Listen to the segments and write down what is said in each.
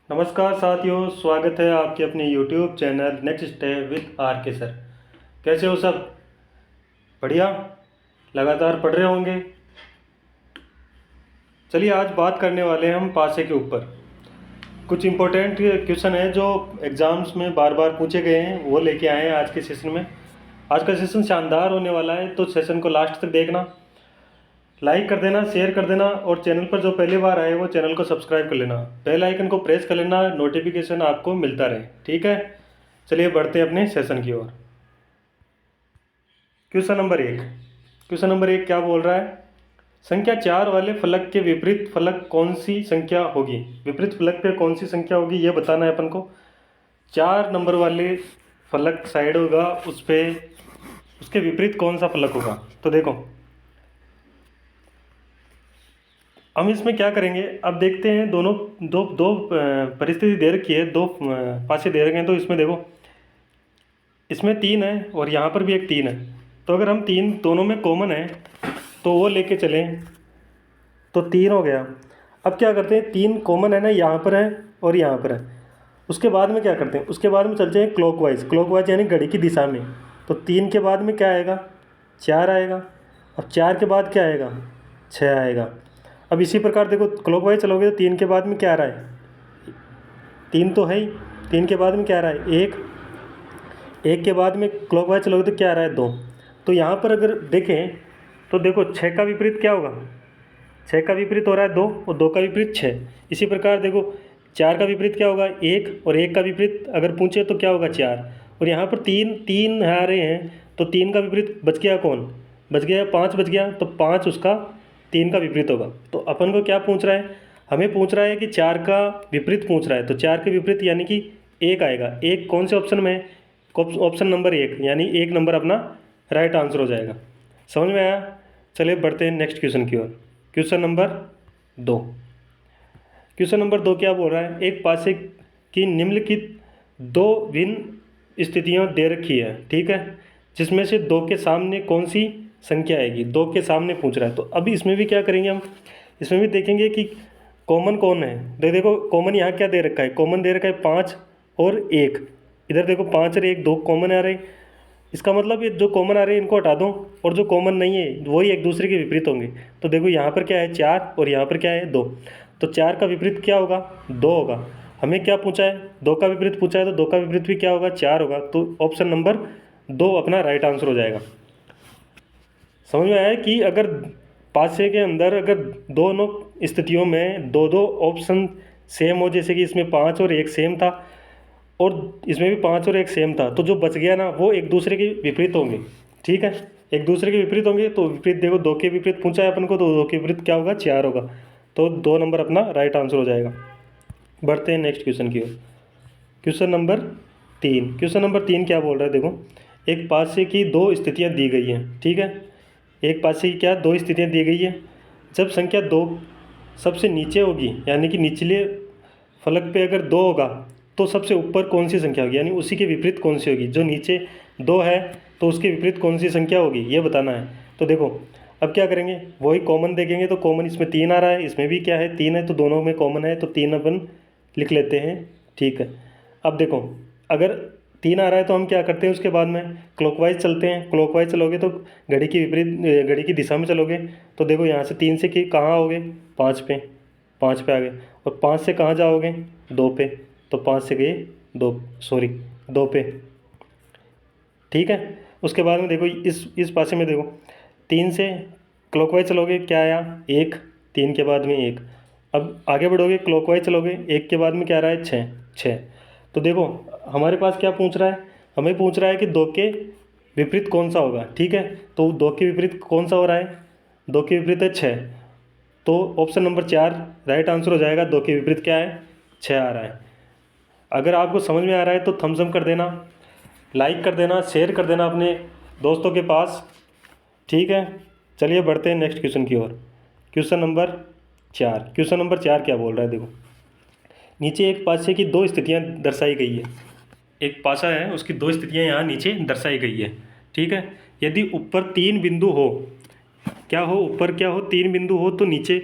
नमस्कार साथियों, स्वागत है आपके अपने YouTube channel next step with R K sir. कैसे हो सब? बढ़िया। लगातार पढ़ रहे होंगे। चलिए आज बात करने वाले हैं हम पासे के ऊपर। कुछ इम्पोर्टेंट क्वेश्चन है जो एग्ज़ाम्स में बार बार पूछे गए हैं, वो लेके आए हैं आज के सेशन में। आज का सेशन शानदार होने वाला है, तो सेशन को लास्ट तक देखना। लाइक कर देना, शेयर कर देना, और चैनल पर जो पहली बार आए वो चैनल को सब्सक्राइब कर लेना। बेल आइकन को प्रेस कर लेना, नोटिफिकेशन आपको मिलता रहे। ठीक है, चलिए बढ़ते हैं अपने सेशन की ओर। Question number 1। क्वेश्चन नंबर 1 क्या बोल रहा है? संख्या 4 वाले फलक के विपरीत फलक कौन सी संख्या होगी? विपरीत फलक पे कौन सी संख्या होगी ये बताना है अपन को। 4 नंबर वाले फलक साइड होगा, उस पे उसके विपरीत कौन सा फलक होगा। तो देखो हम इसमें क्या करेंगे, अब देखते हैं। दोनों दो दो परिस्थिति दे रखी है, दो पासे दे रखे हैं। तो इसमें देखो, इसमें 3 है और यहाँ पर भी एक 3 है। तो अगर हम 3 दोनों में कॉमन है तो वो लेके चलें तो 3 हो गया। अब क्या करते हैं, 3 कॉमन है ना, यहाँ पर है और यहाँ पर है। उसके बाद में क्या करते हैं, उसके बाद में चलते हैं क्लॉकवाइज यानी घड़ी की दिशा में। तो 3 के बाद में क्या आएगा? 4 आएगा। अब 4 के बाद क्या आएगा? 6 आएगा। अब इसी प्रकार देखो, क्लॉकवाइज चलोगे तो 3 के बाद में क्या आ रहा है? 3 तो है ही। 3 के बाद में क्या आ रहा है? 1। 1 के बाद में क्लॉकवाइज चलोगे तो क्या आ रहा है? 2। तो यहाँ पर अगर देखें तो देखो 6 का विपरीत क्या होगा? 6 का विपरीत हो रहा है 2, और 2 का विपरीत 6। इसी प्रकार देखो 4 का विपरीत क्या होगा? 1, और 1 का विपरीत अगर पूछे तो क्या होगा? 4। और यहाँ पर 3 आ रहे हैं, तो 3 का विपरीत बच गया कौन? बच गया 5 बच गया। तो 5 उसका 3 का विपरीत होगा। तो अपन को क्या पूछ रहा है? हमें पूछ रहा है कि 4 का विपरीत पूछ रहा है। तो 4 के विपरीत यानी कि 1 आएगा। 1 कौन से ऑप्शन में है? ऑप्शन नंबर 1, यानी 1 नंबर अपना राइट आंसर हो जाएगा। समझ में आया? चलिए बढ़ते हैं नेक्स्ट क्वेश्चन की ओर। Question number 2। क्वेश्चन नंबर 2 क्या बोल रहा है? एक पासे की निम्नलिखित 2 भिन्न स्थितियाँ दे रखी है, ठीक है, जिसमें से 2 के सामने कौन सी संख्या आएगी? 2 के सामने पूछ रहा है। तो अभी इसमें भी क्या करेंगे हम? इसमें भी देखेंगे कि कॉमन कौन है। देखो कॉमन यहाँ क्या दे रखा है? कॉमन दे रखा है 5 और 1। इधर देखो 5 और 1 2 कॉमन आ रहे हैं। इसका मतलब ये जो कॉमन आ रहे हैं इनको हटा दो, और जो कॉमन नहीं है वही एक दूसरे के विपरीत होंगे। तो देखो यहाँ पर क्या है? 4, और यहाँ पर क्या है? 2। तो 4 का विपरीत क्या होगा? 2 होगा। हमें क्या पूछा है? 2 का विपरीत पूछा है, तो 2 का विपरीत भी क्या होगा? 4 होगा। तो ऑप्शन नंबर 2 अपना राइट आंसर हो जाएगा। समझ में आया कि अगर पासे के अंदर अगर दोनों स्थितियों में दो दो ऑप्शन सेम हो, जैसे कि इसमें 5 और 1 सेम था और इसमें भी 5 और 1 सेम था, तो जो बच गया ना वो एक दूसरे के विपरीत होंगे। ठीक है, एक दूसरे के विपरीत होंगे। तो विपरीत देखो 2 के विपरीत पूछा है अपन को, तो 2 के विपरीत क्या होगा? 4 होगा। तो 2 नंबर अपना राइट आंसर हो जाएगा। बढ़ते हैं नेक्स्ट क्वेश्चन की ओर। Question number 3। क्वेश्चन नंबर 3 क्या बोल रहा है? देखो, एक पासे की 2 स्थितियाँ दी गई हैं, ठीक है। एक पासे की क्या 2 स्थितियाँ दी गई है। जब संख्या 2 सबसे नीचे होगी, यानी कि निचले फलक पे अगर 2 होगा तो सबसे ऊपर कौन सी संख्या होगी, यानी उसी के विपरीत कौन सी होगी? जो नीचे 2 है तो उसके विपरीत कौन सी संख्या होगी, ये बताना है। तो देखो अब क्या करेंगे, वही कॉमन देखेंगे। तो कॉमन इसमें 3 आ रहा है, इसमें भी क्या है? 3 है। तो दोनों में कॉमन है, तो 3 अपन लिख लेते हैं, ठीक है। अब देखो अगर 3 आ रहा है तो हम क्या करते हैं, उसके बाद में क्लॉकवाइज चलते हैं। क्लॉकवाइज चलोगे तो घड़ी की विपरीत घड़ी की दिशा में चलोगे। तो देखो यहाँ से 3 से कि कहाँ आओगे? 5 पे। 5 पे आ गए। और 5 से कहाँ जाओगे? 2 पे। तो 5 से गए 2 पे, ठीक है। उसके बाद में देखो इस पासे में देखो 3 से क्लॉकवाइज चलोगे, क्या आया? 1। 3 के बाद में 1। अब आगे बढ़ोगे क्लॉकवाइज चलोगे, 1 के बाद में क्या आ रहा है? 6। तो देखो हमारे पास क्या पूछ रहा है? हमें पूछ रहा है कि 2 के विपरीत कौन सा होगा, ठीक है। तो 2 के विपरीत कौन सा हो रहा है? 2 के विपरीत है 6। तो ऑप्शन नंबर 4 राइट आंसर हो जाएगा। 2 के विपरीत क्या है? 6 आ रहा है। अगर आपको समझ में आ रहा है तो थम्स अप कर देना, लाइक कर देना, शेयर कर देना अपने दोस्तों के पास, ठीक है। चलिए बढ़ते हैं नेक्स्ट क्वेश्चन की ओर। Question number 4। क्वेश्चन नंबर 4 क्या बोल रहा है? देखो, नीचे एक पासे की 2 स्थितियाँ दर्शाई गई है। एक पासा है, उसकी 2 स्थितियाँ यहाँ नीचे दर्शाई गई है, ठीक है। यदि ऊपर 3 बिंदु हो, क्या हो? ऊपर क्या हो? 3 बिंदु हो, तो नीचे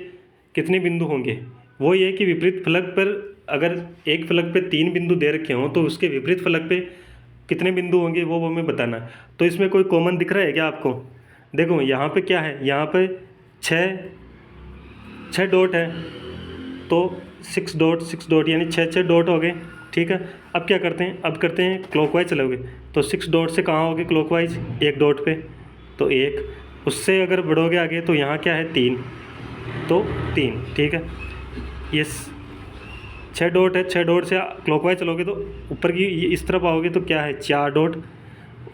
कितने बिंदु होंगे? वो ये कि विपरीत फलक पर अगर एक फलक पे 3 बिंदु दे रखे हों तो उसके विपरीत फलक पे कितने बिंदु होंगे वो हमें बताना है। तो इसमें कोई कॉमन दिख रहा है क्या आपको? देखो यहाँ पे क्या है, यहाँ पे 6 डॉट है, तो 6 डॉट यानी 6 डॉट हो गए। ठीक है, अब क्या करते हैं, अब करते हैं क्लॉकवाइज चलोगे तो 6 डॉट से कहाँ होगे क्लॉकवाइज, 1 डॉट पे, तो 1, उससे अगर बढ़ोगे आगे तो यहाँ क्या है 3, तो 3। ठीक है, ये 6 डॉट है, 6 डॉट से क्लॉकवाइज चलोगे तो ऊपर की इस तरफ आओगे तो क्या है 4 डॉट,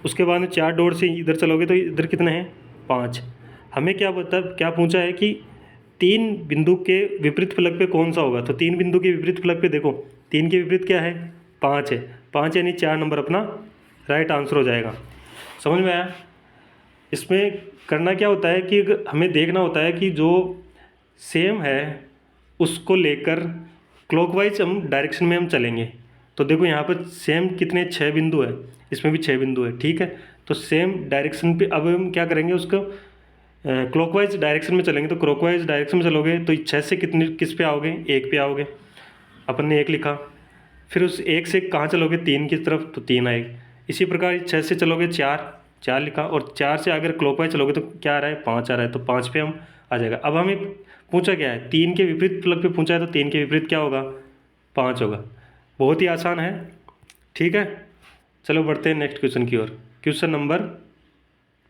उसके बाद में 4 डॉट से इधर चलोगे तो इधर कितने हैं 5। हमें क्या पूछा है कि 3 बिंदु के विपरीत फलक पे कौन सा होगा, तो 3 बिंदु के विपरीत फलक पे देखो 3 के विपरीत क्या है 5 है, 5 यानी 4 नंबर अपना राइट आंसर हो जाएगा। समझ में आया? इसमें करना क्या होता है कि हमें देखना होता है कि जो सेम है उसको लेकर क्लॉकवाइज हम डायरेक्शन में हम चलेंगे। तो देखो यहाँ पर सेम कितने 6 बिंदु है, इसमें भी 6 बिंदु है। ठीक है, तो सेम डायरेक्शन पे अब हम क्या करेंगे, उसको क्लॉकवाइज डायरेक्शन में चलेंगे। तो क्लॉकवाइज डायरेक्शन में चलोगे तो 6 से किस पे आओगे, 1 पे आओगे, अपन ने 1 लिखा। फिर उस 1 से कहाँ चलोगे 3 की तरफ, तो 3 आएगी। इसी प्रकार 6 से चलोगे 4 लिखा, और 4 से अगर क्लॉकवाइज चलोगे तो क्या आ रहा है 5 आ रहा है, तो 5 पे हम आ जाएगा। अब हमें पूछा क्या है, 3 के विपरीत फलक पे पूछा है, तो 3 के विपरीत क्या होगा 5 होगा। बहुत ही आसान है। ठीक है, चलो बढ़ते हैं नेक्स्ट क्वेश्चन की ओर। क्वेश्चन नंबर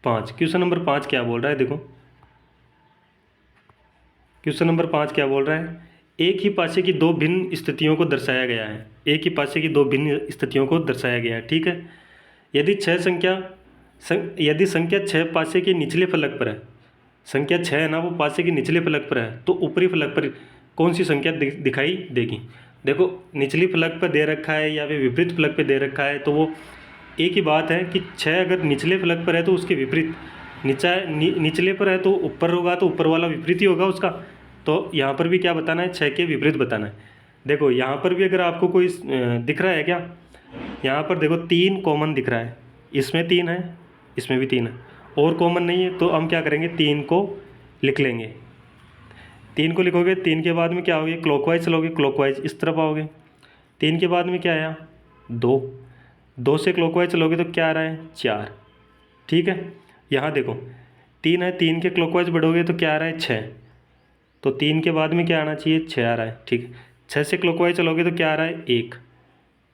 5, क्वेश्चन नंबर 5 क्या बोल रहा है, देखो क्वेश्चन नंबर 5 क्या बोल रहा है, एक ही पासे की 2 भिन्न स्थितियों को दर्शाया गया है। एक ही पासे की 2 भिन्न स्थितियों को दर्शाया गया है। ठीक है, यदि यदि संख्या 6 पासे के निचले फलक पर है, संख्या 6 है ना वो पासे के निचले फलक पर है, तो ऊपरी फलक पर कौन सी संख्या दिखाई देगी। देखो निचली फलक पर दे रखा है या फिर विपरीत फलक पर दे रखा है, तो वो एक ही बात है कि 6 अगर निचले फलक पर है तो उसके विपरीत, निचले पर है तो ऊपर होगा, तो ऊपर वाला विपरीत ही होगा उसका। तो यहाँ पर भी क्या बताना है, 6 के विपरीत बताना है। देखो यहाँ पर भी अगर आपको कोई दिख रहा है क्या, यहाँ पर देखो 3 कॉमन दिख रहा है, इसमें 3 है, इसमें भी 3 है, और कॉमन नहीं है, तो हम क्या करेंगे 3 को लिख लेंगे। 3 को लिखोगे, 3 के बाद में क्या होगे क्लॉकवाइज चलोगे, क्लॉकवाइज इस तरफ आओगे। 3 के बाद में क्या आया 2 से क्लॉकवाइज चलोगे तो क्या आ रहा है 4। ठीक है, यहाँ देखो 3 है, 3 के क्लॉकवाइज बढ़ोगे तो क्या आ रहा है 6, तो 3 के बाद में क्या आना चाहिए 6 आ रहा है। ठीक है, 6 से क्लॉकवाइज चलोगे तो क्या आ रहा है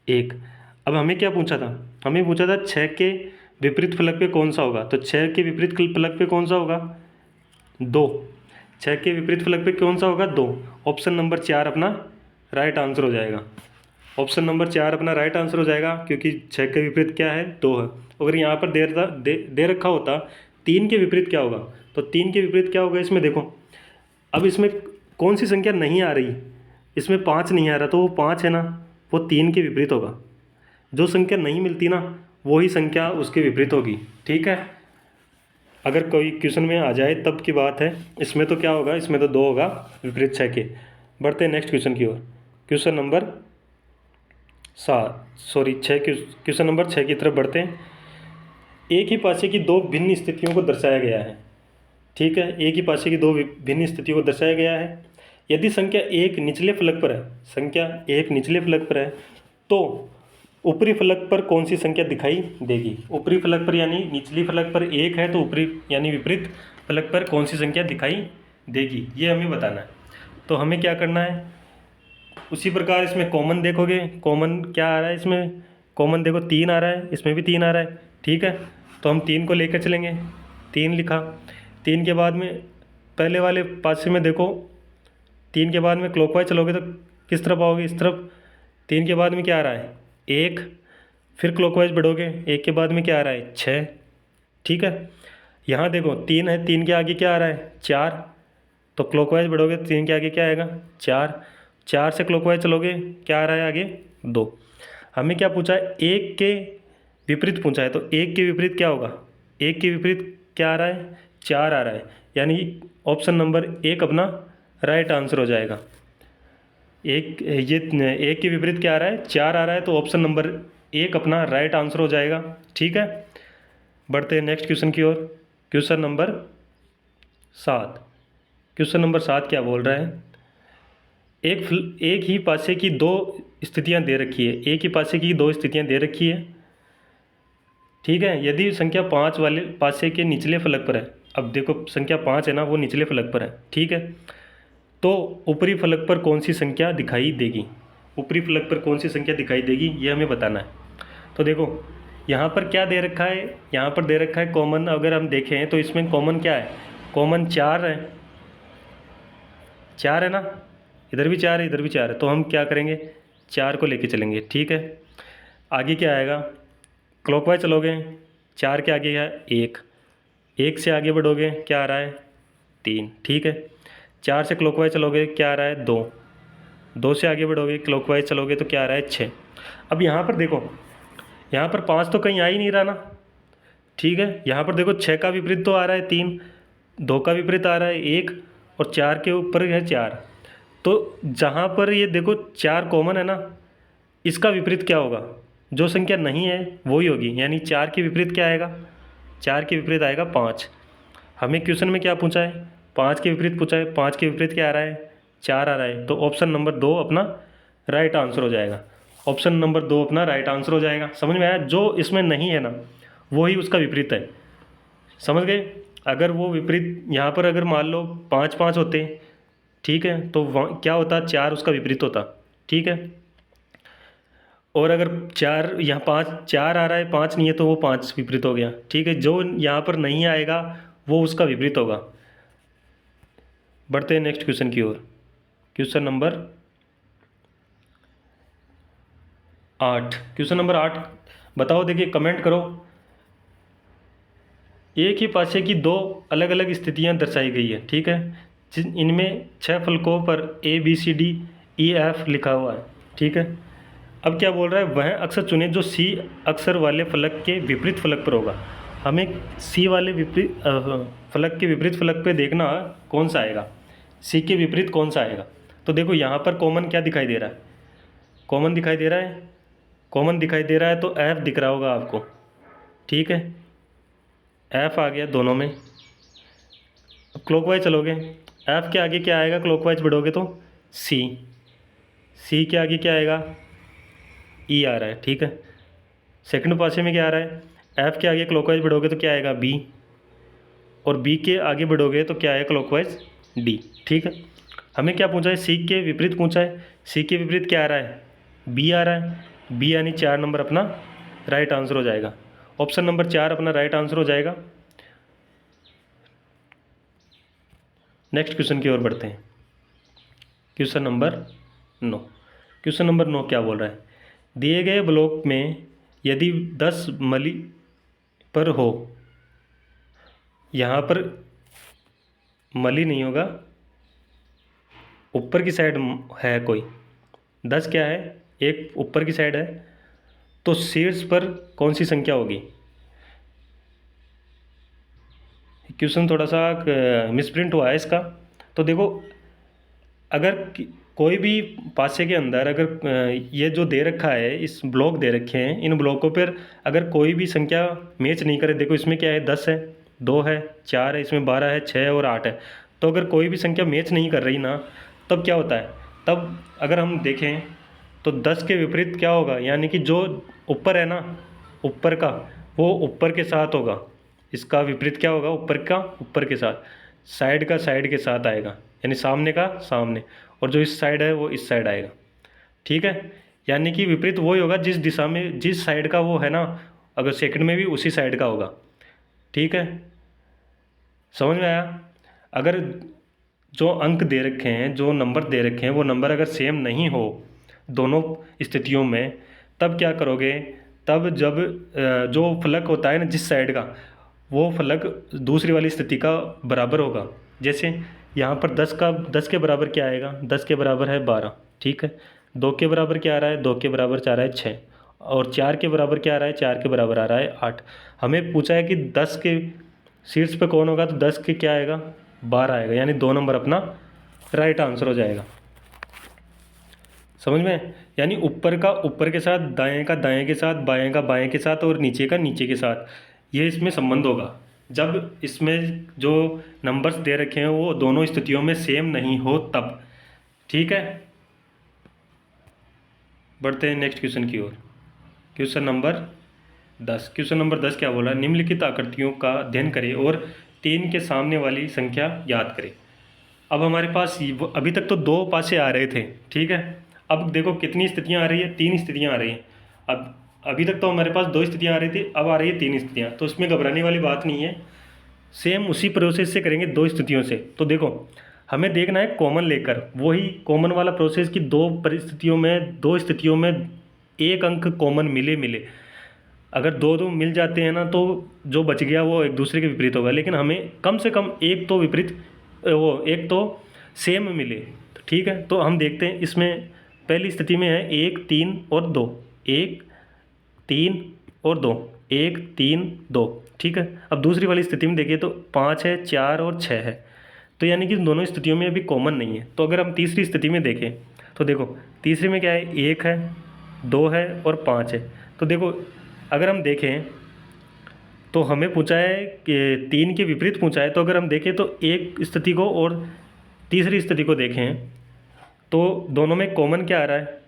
1। अब हमें क्या पूछा था, हमें पूछा था 6 के विपरीत फलक पे कौन सा होगा, तो 6 के विपरीत फलक पे कौन सा होगा 2। 6 के विपरीत फलक पे कौन सा होगा 2। ऑप्शन नंबर 4 अपना राइट आंसर हो जाएगा। ऑप्शन नंबर 4 अपना राइट आंसर हो जाएगा, क्योंकि 6 के विपरीत क्या है 2 है। अगर यहाँ पर दे रखा होता 3 के विपरीत क्या होगा, तो 3 के विपरीत क्या होगा, इसमें देखो अब इसमें कौन सी संख्या नहीं आ रही, इसमें 5 नहीं आ रहा, तो वो 5 है ना वो 3 के विपरीत होगा। जो संख्या नहीं मिलती ना वही संख्या उसके विपरीत होगी। ठीक है, अगर कोई क्वेश्चन में आ जाए तब की बात है, इसमें तो क्या होगा, इसमें तो 2 होगा विपरीत 6 के। बढ़ते हैं नेक्स्ट क्वेश्चन की ओर। क्वेश्चन नंबर क्वेश्चन नंबर 6 की तरफ बढ़ते हैं। एक ही पासे की 2 भिन्न स्थितियों को दर्शाया गया है। ठीक है, एक ही पासे की 2 भिन्न स्थितियों को दर्शाया गया है। यदि संख्या 1 निचले फलक पर है, संख्या 1 निचले फलक पर है, तो ऊपरी फलक पर कौन सी संख्या दिखाई देगी। ऊपरी फलक पर यानी निचली फलक पर 1 है, तो ऊपरी यानी विपरीत फलक पर कौन सी संख्या दिखाई देगी, ये हमें बताना है। तो हमें क्या करना है, उसी प्रकार इसमें कॉमन देखोगे, कॉमन क्या आ रहा है, इसमें कॉमन देखो 3 आ रहा है, इसमें भी 3 आ रहा है। ठीक है, तो हम 3 को लेकर चलेंगे, 3 लिखा। 3 के बाद में पहले वाले पासे में देखो, 3 के बाद में क्लॉकवाइज चलोगे तो किस तरफ आओगे, इस तरफ। 3 के बाद में क्या आ रहा है 1, फिर क्लॉकवाइज बढ़ोगे, 1 के बाद में क्या आ रहा है 6। ठीक है, यहाँ देखो 3 है, 3 के आगे क्या आ रहा है 4, तो क्लॉकवाइज बढ़ोगे 3 के आगे क्या आएगा 4। 4 से क्लॉकवाइज चलोगे क्या आ रहा है आगे 2। हमें क्या पूछा है 1 के विपरीत पूछा है, तो 1 के विपरीत क्या होगा, 1 के विपरीत क्या आ रहा है 4 आ रहा है, यानी ऑप्शन नंबर 1 अपना राइट आंसर हो जाएगा। एक के विपरीत क्या आ रहा है 4 आ रहा है, तो ऑप्शन नंबर 1 अपना राइट आंसर हो जाएगा। ठीक है, बढ़ते हैं नेक्स्ट क्वेश्चन की ओर। क्वेश्चन नंबर 7 क्या बोल रहा है, एक ही पासे की दो स्थितियां दे रखी है, एक ही पासे की दो स्थितियां दे रखी है, ठीक है। यदि संख्या 5 वाले पासे के निचले फलक पर है, अब देखो संख्या 5 है ना, वो निचले फलक पर है, ठीक है। तो ऊपरी फलक पर कौन सी संख्या दिखाई देगी, ऊपरी फलक पर कौन सी संख्या दिखाई देगी, ये हमें बताना है। तो देखो यहाँ पर क्या दे रखा है, यहाँ पर दे रखा है कॉमन। अगर हम देखें तो इसमें कॉमन क्या है, कॉमन 4 है, 4 है ना, इधर भी 4 है, इधर भी 4 है। तो हम क्या करेंगे, 4 को लेके चलेंगे, ठीक है। आगे क्या आएगा, क्लॉकवाइज चलोगे, 4 के आगे है 1, 1 से आगे बढ़ोगे क्या आ रहा है 3, ठीक है। 4 से क्लॉकवाइज चलोगे क्या आ रहा है 2, 2 से आगे बढ़ोगे क्लॉकवाइज चलोगे तो क्या आ रहा है 6। अब यहाँ पर देखो, यहाँ पर 5 तो कहीं आ ही नहीं रहा ना, ठीक है। यहाँ पर देखो 6 का विपरीत तो आ रहा है 3, 2 का विपरीत आ रहा है 1, और 4 के ऊपर है 4। तो जहाँ पर ये देखो 4 कॉमन है ना, इसका विपरीत क्या होगा, जो संख्या नहीं है वही होगी, यानी 4 के विपरीत क्या आएगा, 4 के विपरीत आएगा 5। हमें क्वेश्चन में क्या पूछा है, 5 के विपरीत पूछा है, 5 के विपरीत क्या आ रहा है 4 आ रहा है। तो ऑप्शन नंबर 2 अपना राइट आंसर हो जाएगा, ऑप्शन नंबर 2 अपना राइट आंसर हो जाएगा। समझ में आया, जो इसमें नहीं है ना वही उसका विपरीत है, समझ गए। अगर वो विपरीत यहाँ पर अगर मान लो 5 5 होते, ठीक है, तो क्या होता 4 उसका विपरीत होता, ठीक है। और अगर 4 यहाँ 5 4 आ रहा है 5 नहीं है तो वो 5 विपरीत हो गया, ठीक है। जो यहाँ पर नहीं आएगा वो उसका विपरीत होगा। बढ़ते हैं नेक्स्ट क्वेश्चन की ओर, क्वेश्चन नंबर 8। क्वेश्चन नंबर 8 बताओ, देखिए कमेंट करो। एक ही पासे की दो अलग अलग स्थितियां दर्शाई गई है, ठीक है। इनमें 6 फलकों पर ABCDEF लिखा हुआ है, ठीक है। अब क्या बोल रहा है, वह अक्षर चुने जो C अक्षर वाले फलक के विपरीत फलक पर होगा। हमें C वाले विपरीत फलक के विपरीत फलक पे देखना कौन सा आएगा, C के विपरीत कौन सा आएगा। तो देखो यहाँ पर कॉमन क्या दिखाई दे रहा है, कॉमन दिखाई दे रहा है, कॉमन दिखाई दे रहा है तो F दिख रहा होगा आपको, ठीक है। F आ गया दोनों में। अब क्लॉकवाइज चलोगे, F के आगे क्या आएगा, क्लॉकवाइज बढ़ोगे तो C, C के आगे क्या आएगा E आ रहा है, ठीक है। सेकंड पासे में क्या आ रहा है, F के आगे क्लॉकवाइज बढ़ोगे तो क्या आएगा B, और B के आगे बढ़ोगे तो क्या आएगा क्लॉकवाइज D, ठीक है। हमें क्या पूछा है, C के विपरीत पूछा है, C के विपरीत क्या आ रहा है B आ रहा है, B यानी 4 नंबर अपना राइट आंसर हो जाएगा, ऑप्शन नंबर 4 अपना राइट आंसर हो जाएगा। नेक्स्ट क्वेश्चन की ओर बढ़ते हैं, क्वेश्चन नंबर 9। क्वेश्चन नंबर 9 क्या बोल रहा है, दिए गए ब्लॉक में यदि 10 मली पर हो, यहाँ पर मली नहीं होगा, ऊपर की साइड है कोई, 10 क्या है एक ऊपर की साइड है, तो शीर्ष पर कौन सी संख्या होगी। क्वेश्चन थोड़ा सा मिसप्रिंट हुआ है इसका। तो देखो अगर कोई भी पासे के अंदर अगर ये जो दे रखा है, इस ब्लॉक दे रखे हैं, इन ब्लॉकों पर अगर कोई भी संख्या मैच नहीं करे, देखो इसमें क्या है 10 है, 2 है, 4 है, इसमें 12 है, 6 और 8 है। तो अगर कोई भी संख्या मैच नहीं कर रही ना, तब क्या होता है, तब अगर हम देखें तो 10 के विपरीत क्या होगा, यानी कि जो ऊपर है ना, ऊपर का वो ऊपर के साथ होगा, इसका विपरीत क्या होगा, ऊपर का ऊपर के साथ, साइड का साइड के साथ आएगा, यानी सामने का सामने, और जो इस साइड है वो इस साइड आएगा, ठीक है। यानी कि विपरीत वही होगा जिस दिशा में जिस साइड का वो है ना, अगर सेकंड में भी उसी साइड का होगा, ठीक है। समझ में आया। अगर जो अंक दे रखे हैं, जो नंबर दे रखे हैं, वो नंबर अगर सेम नहीं हो दोनों स्थितियों में, तब क्या करोगे, तब जब जो फलक होता है ना जिस साइड का, वो फलक दूसरी वाली स्थिति का बराबर होगा। जैसे यहाँ पर 10 के बराबर क्या आएगा, 10 के बराबर है 12, ठीक है। 2 के बराबर क्या आ रहा है, 2 के बराबर आ रहा है 6, और 4 के बराबर क्या आ रहा है, 4 के बराबर आ रहा है 8। हमें पूछा है कि 10 के शीर्ष पे कौन होगा, तो 10 के क्या आएगा 12 आएगा, यानी 2 नंबर अपना राइट आंसर हो जाएगा। समझ में, यानी ऊपर का ऊपर के साथ, दाएं का दाएं के साथ, बाएं का बाएं के साथ, और नीचे का नीचे के साथ, ये इसमें संबंध होगा जब इसमें जो नंबर्स दे रखे हैं वो दोनों स्थितियों में सेम नहीं हो तब, ठीक है। बढ़ते हैं नेक्स्ट क्वेश्चन की ओर। Question number 10। क्वेश्चन नंबर 10 क्या बोला, निम्नलिखित आकृतियों का अध्ययन करें और 3 के सामने वाली संख्या याद करें। अब हमारे पास अभी तक तो 2 पासे आ रहे थे, ठीक है। अब देखो कितनी स्थितियां आ रही है, 3 स्थितियां आ रही हैं। अब अभी तक तो हमारे पास 2 स्थितियां आ रही थी, अब आ रही है 3 स्थितियां, तो इसमें घबराने वाली बात नहीं है। सेम उसी प्रोसेस से करेंगे 2 स्थितियों से। तो देखो हमें देखना है कॉमन लेकर, वही कॉमन वाला प्रोसेस की 2 परिस्थितियों में 2 स्थितियों में एक अंक कॉमन मिले। अगर 2 मिल जाते हैं ना, तो जो बच गया वो एक दूसरे के विपरीत होगा, लेकिन हमें कम से कम एक तो विपरीत वो एक तो सेम मिले, तो ठीक है। तो हम देखते हैं इसमें पहली स्थिति में है 1 3 और 2, 1 3 और 2, 1 3 2, ठीक है। अब दूसरी वाली स्थिति में देखिए तो 5 है, 4 और 6 है, तो यानी कि दोनों स्थितियों में अभी कॉमन नहीं है। तो अगर हम तीसरी स्थिति में देखें तो देखो तीसरी में क्या है, 1 है, 2 है और 5 है। तो देखो अगर हम देखें तो हमें पूछा है कि 3 के विपरीत पूछा है, तो अगर हम देखें तो एक स्थिति को और तीसरी स्थिति को देखें तो दोनों में कॉमन क्या आ रहा है,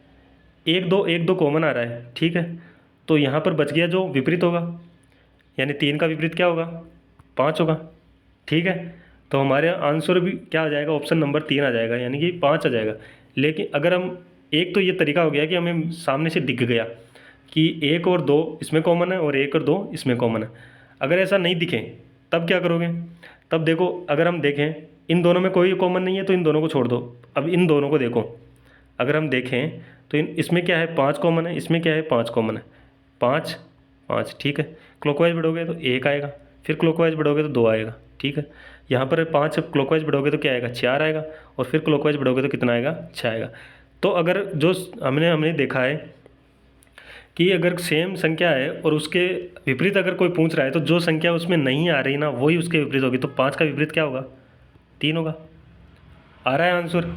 1 2 कॉमन आ रहा है, ठीक है। तो यहाँ पर बच गया जो विपरीत होगा, यानी 3 का विपरीत क्या होगा, 5 होगा, ठीक है। तो हमारे आंसर भी क्या आ जाएगा, ऑप्शन नंबर 3 आ जाएगा, यानी कि 5 आ जाएगा। लेकिन अगर हम एक तो ये तरीका हो गया कि हमें सामने से दिख गया कि 1 और 2 इसमें कॉमन है और 1 और 2 इसमें कॉमन है। अगर ऐसा नहीं दिखे तब क्या करोगे, तब देखो अगर हम देखें इन दोनों में कोई कॉमन नहीं है तो इन दोनों को छोड़ दो। अब इन दोनों को देखो, अगर हम देखें तो इसमें क्या है, 5 कॉमन है, इसमें क्या है, 5 कॉमन है, 5 5, ठीक है। क्लॉकवाइज बढ़ोगे तो 1 आएगा, फिर क्लॉकवाइज बढ़ोगे तो 2 आएगा, ठीक है। यहाँ पर 5 क्लॉकवाइज बढ़ोगे तो क्या आएगा, 4 आएगा, और फिर क्लॉकवाइज बढ़ोगे तो कितना आएगा, 6 आएगा। तो अगर जो हमने देखा है कि अगर सेम संख्या है और उसके विपरीत अगर कोई पूछ रहा है तो जो संख्या उसमें नहीं आ रही ना वही उसके विपरीत होगी। तो 5 का विपरीत क्या होगा, 3 होगा। आ रहा है आंसर।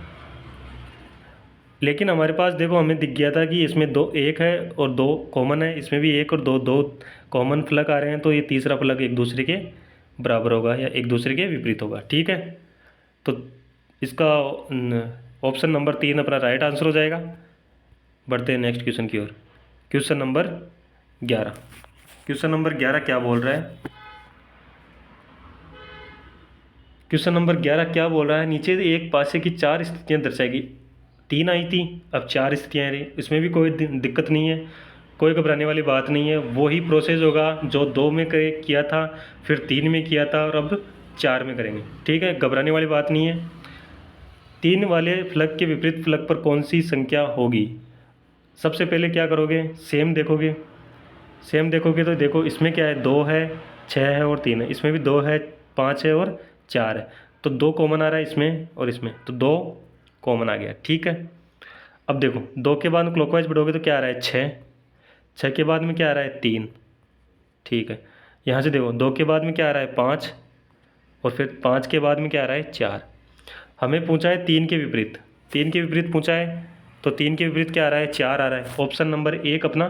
लेकिन हमारे पास देखो हमें दिख गया था कि इसमें 1 है और 2 कॉमन है, इसमें भी 1 और 2 कॉमन फलक आ रहे हैं, तो ये तीसरा फलक एक दूसरे के बराबर होगा या एक दूसरे के विपरीत होगा, ठीक है। तो इसका ऑप्शन नंबर 3 अपना राइट आंसर हो जाएगा। बढ़ते हैं नेक्स्ट क्वेश्चन की ओर। Question number 11। क्वेश्चन नंबर 11 क्या बोल रहा है, क्वेश्चन नंबर 11 क्या बोल रहा है, नीचे एक पासे की 4 स्थितियाँ दर्शाएगी। 3 आई थी, अब 4 स्थितियाँ आ रही, इसमें भी कोई दिक्कत नहीं है, कोई घबराने वाली बात नहीं है। वही प्रोसेस होगा जो 2 में किया था, फिर 3 में किया था और अब 4 में करेंगे, ठीक है। घबराने वाली बात नहीं है। 3 वाले फलक के विपरीत फलक पर कौन सी संख्या होगी। सबसे पहले क्या करोगे, सेम देखोगे। सेम देखोगे तो देखो इसमें क्या है, 2 है, 6 है और 3 है, इसमें भी 2 है, 5 है और 4 है। तो 2 कॉमन आ रहा है इसमें और इसमें, तो 2 कॉमन आ गया, ठीक है। अब देखो 2 के बाद क्लॉकवाइज बढ़ोगे तो क्या आ रहा है, 6, 6 के बाद में क्या आ रहा है, 3, ठीक है। यहाँ से देखो 2 के बाद में क्या आ रहा है, 5, और फिर 5 के बाद में क्या आ रहा है, 4। हमें पूछा है 3 के विपरीत, 3 के विपरीत पूछा है, तो 3 के विपरीत क्या आ रहा है, 4 आ रहा है। ऑप्शन नंबर 1 अपना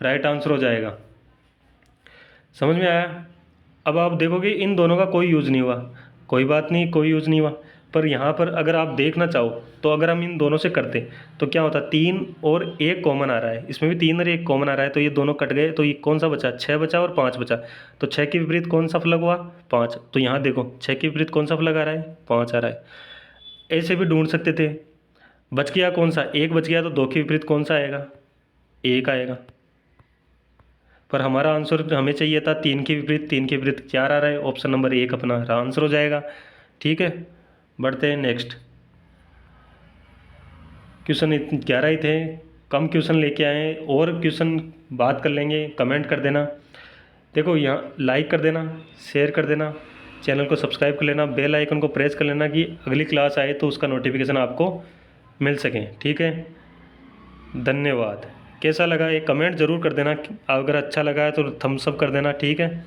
राइट आंसर हो जाएगा। समझ में आया। अब आप देखोगे इन दोनों का कोई यूज़ नहीं हुआ, कोई बात नहीं, कोई यूज़ नहीं हुआ। पर यहाँ पर अगर आप देखना चाहो तो अगर हम इन दोनों से करते तो क्या होता, 3 और 1 कॉमन आ रहा है, इसमें भी 3 और 1 कॉमन आ रहा है, तो ये दोनों कट गए, तो ये कौन सा बचा, 6 बचा और 5 बचा। तो 6 के विपरीत कौन सा फलक हुआ, 5। तो यहाँ देखो 6 के विपरीत कौन सा फलक आ रहा है, 5 आ रहा है। ऐसे भी ढूंढ सकते थे। बच गया कौन सा, 1 बच गया, तो 2 के विपरीत कौन सा आएगा, 1 आएगा। पर हमारा आंसर हमें चाहिए था 3 के विपरीत, 3 के विपरीत 4 आ रहा है। ऑप्शन नंबर 1 अपना आंसर हो जाएगा, ठीक है। बढ़ते हैं नेक्स्ट। क्वेश्चन 11 ही थे, कम क्वेश्चन लेके आए हैं, और क्वेश्चन बात कर लेंगे। कमेंट कर देना, देखो यहाँ लाइक कर देना, शेयर कर देना, चैनल को सब्सक्राइब कर लेना, बेल आइकन को प्रेस कर लेना कि अगली क्लास आए तो उसका नोटिफिकेशन आपको मिल सकें, ठीक है। धन्यवाद। कैसा लगा ये कमेंट ज़रूर कर देना, अगर अच्छा लगा है तो थम्स अप कर देना, ठीक है।